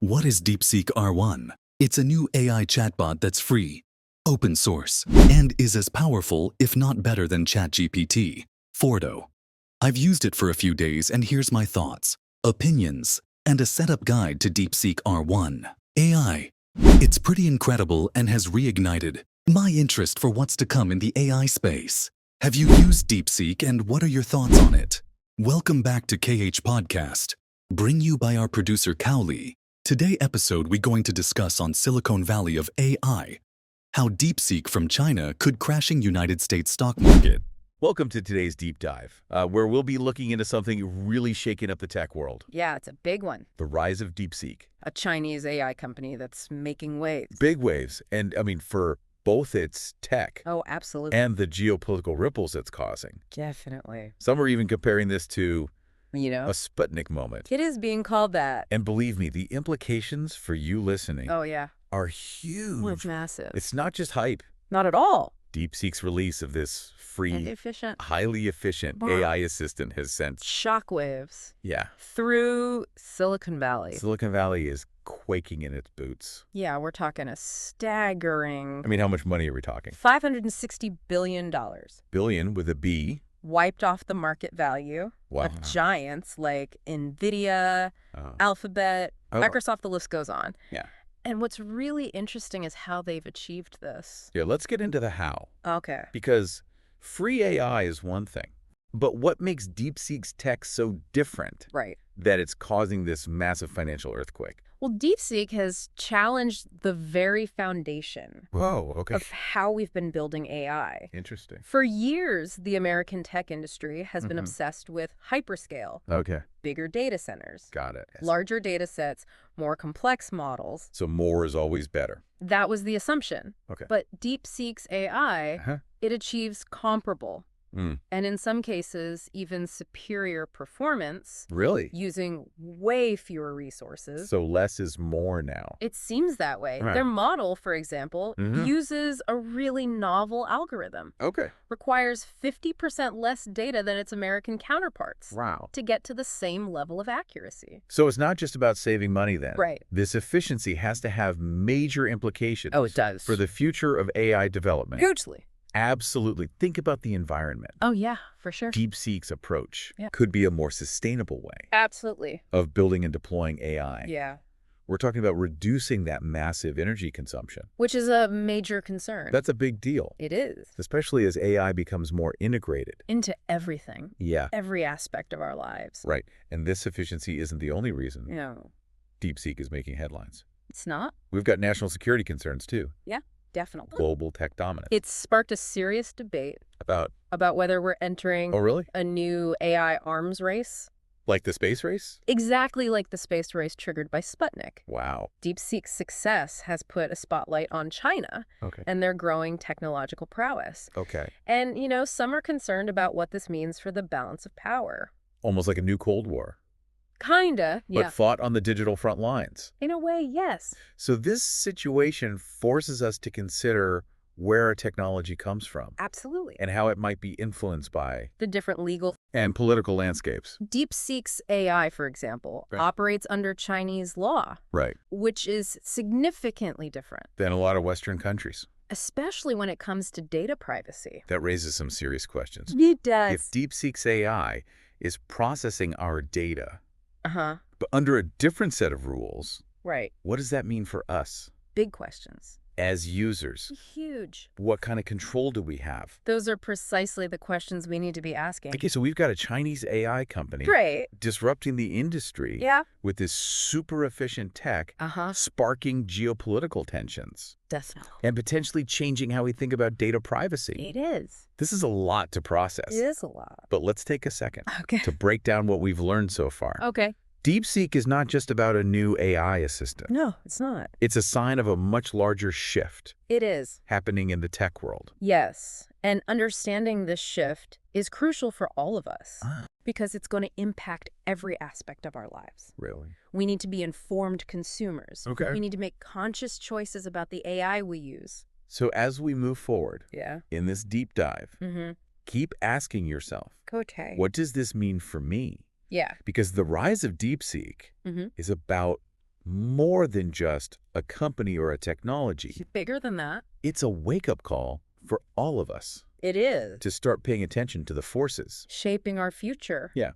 What is Deepseek R1? It's a new AI chatbot that's free, open source, and is as powerful, if not better than ChatGPT, 4.0. I've used it for a few days and here's my thoughts, opinions, and a setup guide to Deepseek R1 AI. It's pretty incredible and has reignited my interest for what's to come in the AI space. Have you used Deepseek and what are your thoughts on it? Welcome back to KH Podcast, bring you by our producer Cowley. Today episode we're going to discuss on Silicon Valley of AI, how Deepseek from China could crashing United States stock market. Welcome to today's deep dive, where we'll be looking into something really shaking up the tech world. Yeah, it's a big one. The rise of Deepseek. A Chinese AI company that's making waves. Big waves, and I mean for both its tech Oh, absolutely. and the geopolitical ripples it's causing. Definitely. Some are even comparing this to You know, a Sputnik moment. it is being called that. And believe me, the implications for you listening Oh, yeah. are huge. Well, it's massive. It's not just hype. Not at all. Deepseek's release of this And free, efficient. highly efficient AI assistant has sent, Shockwaves yeah, through Silicon Valley. Silicon Valley is quaking in its boots. Yeah, we're talking a staggering I mean, how much money are we talking? $560 billion Billion with a B. wiped off the market value Wow. of giants like NVIDIA, Oh. Alphabet, Oh. Microsoft, the list goes on. Yeah. And what's really interesting is how they've achieved this. Yeah, let's get into the how. Okay. Because free AI is one thing, but what makes DeepSeek's tech so different Right. that it's causing this massive financial earthquake? Well, Deepseek has challenged the very foundation Whoa, okay. of how we've been building AI. Interesting. For years, the American tech industry has been obsessed with hyperscale, Okay, bigger data centers, got it. larger data sets, more complex models. So more is always better. That was the assumption. Okay. But Deepseek's AI, Uh-huh. it achieves comparable, Mm. and in some cases, even superior performance Really? using way fewer resources. So less is more now. It seems that way. Right. Their model, for example, Mhm. uses a really novel algorithm, Okay. requires 50% less data than its American counterparts Wow. to get to the same level of accuracy. So it's not just about saving money then. Right. This efficiency has to have major implications Oh, it does. for the future of AI development. Hugely. Absolutely. Think about the environment. Oh, yeah, for sure. DeepSeek's approach Yeah. could be a more sustainable way Absolutely. of building and deploying AI. Yeah. We're talking about reducing that massive energy consumption. Which is a major concern. That's a big deal, It is. especially as AI becomes more integrated. Into everything, Yeah, every aspect of our lives. right. And this efficiency isn't the only reason No, DeepSeek is making headlines. it's not. We've got national security concerns too. Yeah, definitely. Global tech dominance. It's sparked a serious debate About, whether we're entering oh really? a new AI arms race. Like the space race? Exactly like the space race triggered by Sputnik. Wow. Deepseek's success has put a spotlight on China Okay. and their growing technological prowess. Okay. And, some are concerned about what this means for the balance of power. Almost like a new Cold War, Kinda, but yeah. fought on the digital front lines. In a way, yes. So this situation forces us to consider where our technology comes from Absolutely. and how it might be influenced by The different legal... and political landscapes. Deepseek's AI, for example, Right. operates under Chinese law, Right. which is significantly different, Than a lot of Western countries. especially when it comes to data privacy. That raises some serious questions. It does. If DeepSeek's AI is processing our data, Uh-huh. but under a different set of rules, Right. what does that mean for us Big questions. as users? Huge. What kind of control do we have? Those are precisely the questions we need to be asking. Okay, so we've got a Chinese AI company Great. disrupting the industry Yeah. with this super efficient tech, Uh-huh. sparking geopolitical tensions Definitely. and potentially changing how we think about data privacy. It is. This is a lot to process, It is a lot. but let's take a second Okay. to break down what we've learned so far. Okay. DeepSeek is not just about a new AI assistant. No, it's not. It's a sign of a much larger shift It is. happening in the tech world. Yes. And understanding this shift is crucial for all of us Ah. because it's going to impact every aspect of our lives. Really? We need to be informed consumers. Okay. We need to make conscious choices about the AI we use. So as we move forward Yeah. in this deep dive, Mm-hmm. keep asking yourself, Okay. what does this mean for me? Yeah. Because the rise of DeepSeek Mhm. is about more than just a company or a technology. Bigger than that. It's a wake-up call for all of us It is. to start paying attention to the forces. Shaping our future. Yeah.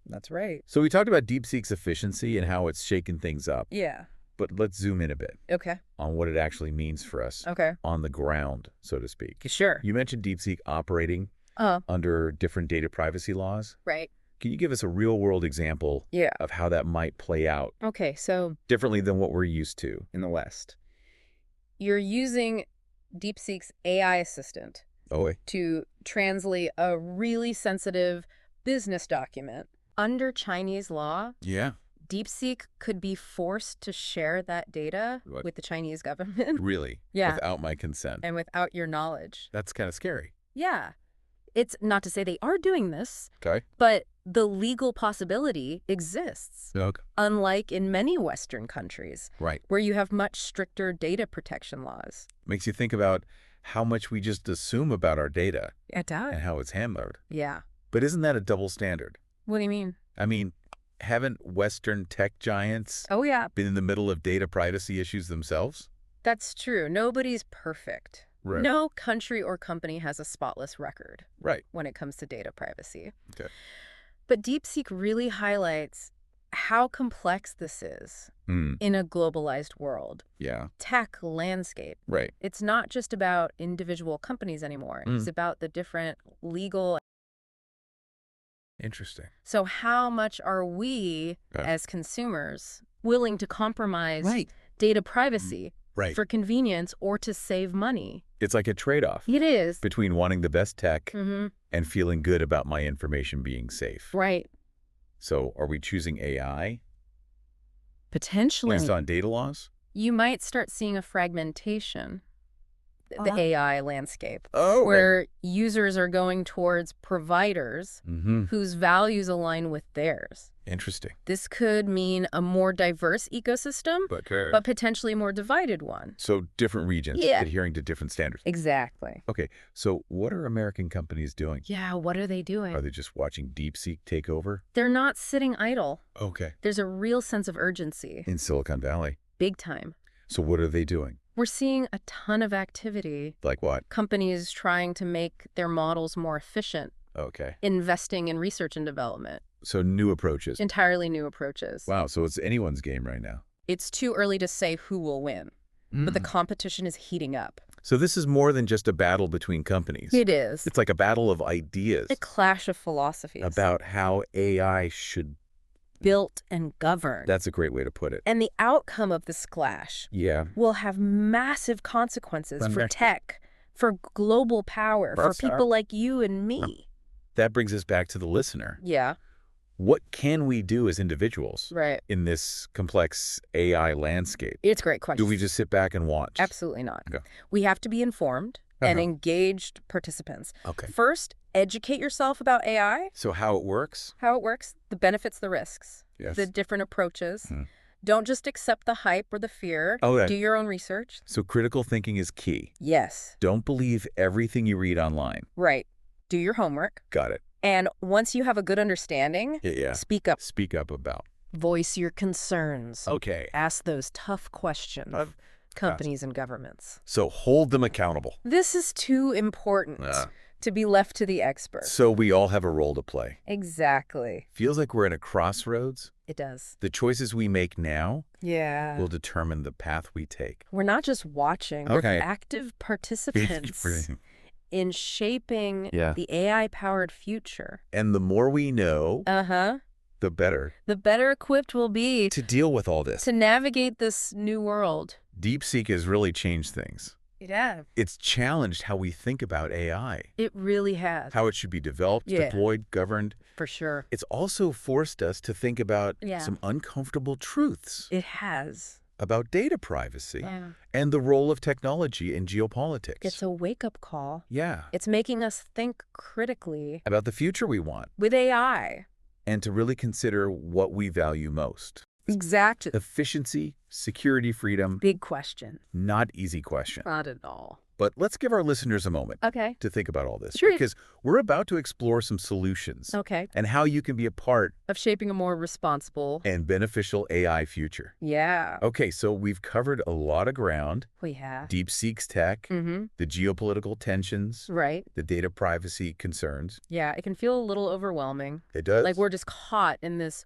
That's right. So we talked about Deepseek's efficiency and how it's shaken things up. Yeah. But let's zoom in a bit Okay. on what it actually means for us Okay. on the ground, so to speak. Sure. You mentioned Deepseek operating under different data privacy laws. Right. Can you give us a real-world example Yeah. of how that might play out Okay, so differently than what we're used to in the West? you're using Deepseek's AI assistant Oh, to translate a really sensitive business document. Under Chinese law, yeah. Deepseek could be forced to share that data What? with the Chinese government. Really? Yeah. Without my consent. And without your knowledge. That's kind of scary. Yeah. It's not to say they are doing this, Okay. but the legal possibility exists, Okay. unlike in many Western countries, Right. where you have much stricter data protection laws. Makes you think about how much we just assume about our data It does. and how it's handled. Yeah. But isn't that a double standard? What do you mean? I mean, haven't Western tech giants Oh, yeah. been in the middle of data privacy issues themselves? That's true. Nobody's perfect. Right. No country or company has a spotless record Right. when it comes to data privacy. Okay. But DeepSeek really highlights how complex this is in a globalized world. Yeah. Tech landscape. Right. It's not just about individual companies anymore. It's about the different legal. Interesting. So how much are we as consumers willing to compromise data privacy Right. for convenience or to save money? It's like a trade-off It is. between wanting the best tech Mm-hmm. and feeling good about my information being safe. Right. So are we choosing AI Potentially. based on data laws? You might start seeing a fragmentation, the AI landscape, Oh. where users are going towards providers whose values align with theirs. Interesting. This could mean a more diverse ecosystem, but potentially a more divided one. So different regions adhering to different standards. Exactly. Okay, so what are American companies doing? Yeah, what are they doing? Are they just watching Deepseek take over? They're not sitting idle. Okay. There's a real sense of urgency. In Silicon Valley. Big time. So what are they doing? We're seeing a ton of activity. Like what? Companies trying to make their models more efficient, Okay. investing in research and development. So new approaches. Entirely new approaches. Wow, so it's anyone's game right now. It's too early to say who will win, but the competition is heating up. So this is more than just a battle between companies. It is. It's like a battle of ideas A clash of philosophies. about how AI should... built and governed. That's a great way to put it. And the outcome of this clash Yeah. will have massive consequences for Wonderful. tech, for global power, for That's people like you and me. That brings us back to the listener. Yeah, What can we do as individuals right. in this complex AI landscape? It's a great question. Do we just sit back and watch? Absolutely not. Okay. We have to be informed and engaged participants. Okay. First, educate yourself about AI, So how it works? how it works, the benefits, the risks, Yes. the different approaches. Don't just accept the hype or the fear. Okay. Do your own research. So critical thinking is key. Yes. Don't believe everything you read online. Right. Do your homework. Got it. And once you have a good understanding, Yeah. speak up. Speak up about. Voice your concerns. Okay. Ask those tough questions of companies and governments. So hold them accountable. This is too important to be left to the experts. So we all have a role to play. Exactly. Feels like we're in a crossroads. It does. The choices we make now Yeah. will determine the path we take. We're not just watching. Okay. We're active participants in shaping the AI-powered future. And the more we know, the better The better equipped we'll be to deal with all this. to navigate this new world. Deepseek has really changed things. Yeah. It's challenged how we think about AI, It really has. how it should be developed, Yeah. deployed, governed. For sure. It's also forced us to think about Yeah. some uncomfortable truths It has. about data privacy Yeah. and the role of technology in geopolitics. It's a wake-up call. Yeah. It's making us think critically About the future we want with AI. and to really consider what we value most. Exactly. Efficiency, security, freedom, Big question. not easy question. Not at all. But let's give our listeners a moment Okay. to think about all this. Sure. Because we're about to explore some solutions Okay. and how you can be a part Of shaping a more responsible. and beneficial AI future. Yeah. Okay, so we've covered a lot of ground. We have. Deepseek's tech, Mm-hmm. the geopolitical tensions, Right. the data privacy concerns. Yeah, it can feel a little overwhelming. It does. Like we're just caught in this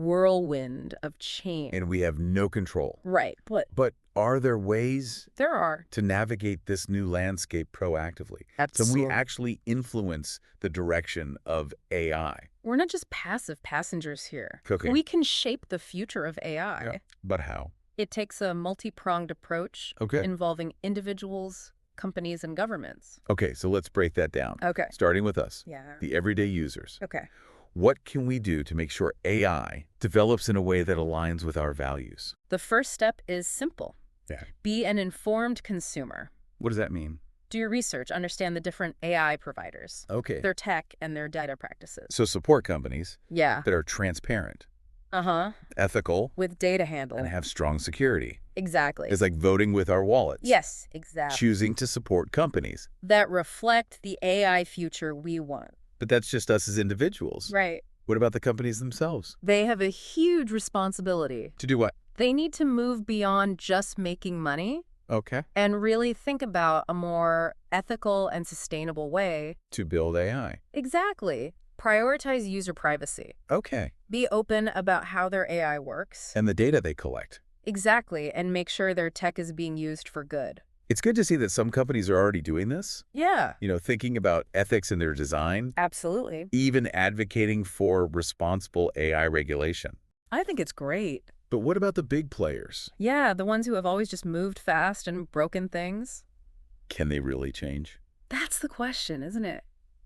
whirlwind of change. And we have no control. Right. But are there ways There are. to navigate this new landscape proactively? So we actually influence the direction of AI. We're not just passive passengers here. Okay. We can shape the future of AI. Yeah. But how? It takes a multi-pronged approach Okay. involving individuals, companies, and governments. Okay, so let's break that down. Okay. Starting with us, Yeah. the everyday users. Okay. What can we do to make sure AI develops in a way that aligns with our values? The first step is simple. Yeah. Be an informed consumer. What does that mean? Do your research, understand the different AI providers, Okay. their tech, and their data practices. So support companies Yeah. that are transparent, Uh-huh. ethical, With data handle. and have strong security. Exactly. It's like voting with our wallets. Yes, exactly. Choosing to support companies. That reflect the AI future we want. But that's just us as individuals. Right. What about the companies themselves? They have a huge responsibility. To do what? They need to move beyond just making money Okay. and really think about a more ethical and sustainable way. To build AI. Exactly. Prioritize user privacy. Okay. Be open about how their AI works. And the data they collect. Exactly, and make sure their tech is being used for good. It's good to see that some companies are already doing this. Yeah. Thinking about ethics in their design, Absolutely. even advocating for responsible AI regulation. I think it's great. But what about the big players? Yeah, the ones who have always just moved fast and broken things. Can they really change? That's the question, isn't it?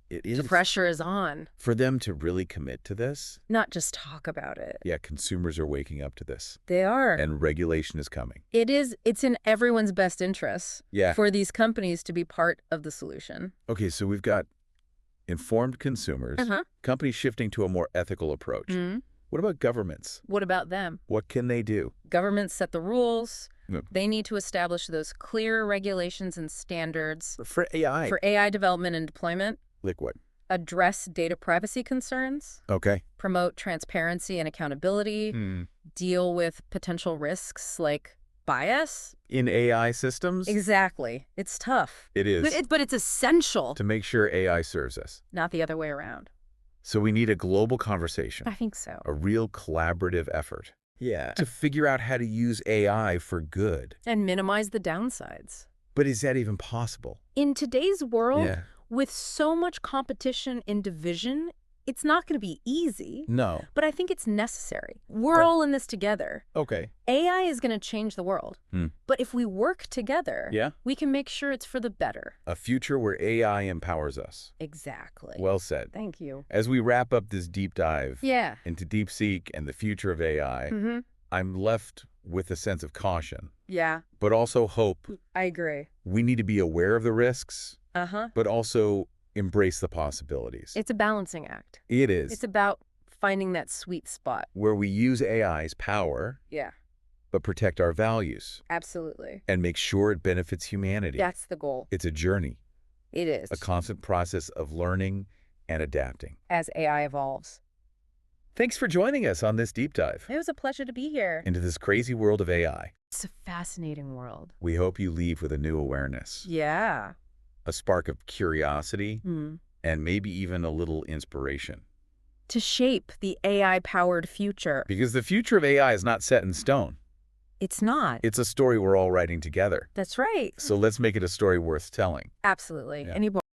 It is. The pressure is on. For them to really commit to this? Not just talk about it. Yeah, consumers are waking up to this. They are. And regulation is coming. It's in everyone's best interest Yeah. for these companies to be part of the solution. Okay, so we've got informed consumers, companies shifting to a more ethical approach. Mm-hmm. What about governments? What about them? What can they do? Governments set the rules. Yep. They need to establish those clear regulations and standards For AI. for AI development and deployment, Like what? address data privacy concerns, Okay. promote transparency and accountability, deal with potential risks like bias. In AI systems? Exactly. It's tough. It is. But it's essential, To make sure AI serves us. not the other way around. So we need a global conversation. I think so. A real collaborative effort. Yeah. To figure out how to use AI for good. And minimize the downsides. But is that even possible? In today's world, Yeah. with so much competition and division, it's not going to be easy, No. but I think it's necessary. We're all in this together. Okay. AI is going to change the world. But if we work together, Yeah. we can make sure it's for the better. A future where AI empowers us. Exactly. Well said. Thank you. As we wrap up this deep dive Yeah. into Deepseek and the future of AI, Mm-hmm. I'm left with a sense of caution, Yeah, but also hope. I agree. We need to be aware of the risks, Uh-huh. but also embrace the possibilities. It's a balancing act. It is. It's about finding that sweet spot. Where we use AI's power, Yeah, but protect our values absolutely. and make sure it benefits humanity. That's the goal. It's a journey, It is. a constant process of learning and adapting. As AI evolves. Thanks for joining us on this deep dive It was a pleasure to be here. into this crazy world of AI. It's a fascinating world. We hope you leave with a new awareness, Yeah. a spark of curiosity, Hmm. and maybe even a little inspiration. To shape the AI-powered future. Because the future of AI is not set in stone. It's not. It's a story we're all writing together. That's right. So let's make it a story worth telling. Absolutely. Yeah. Any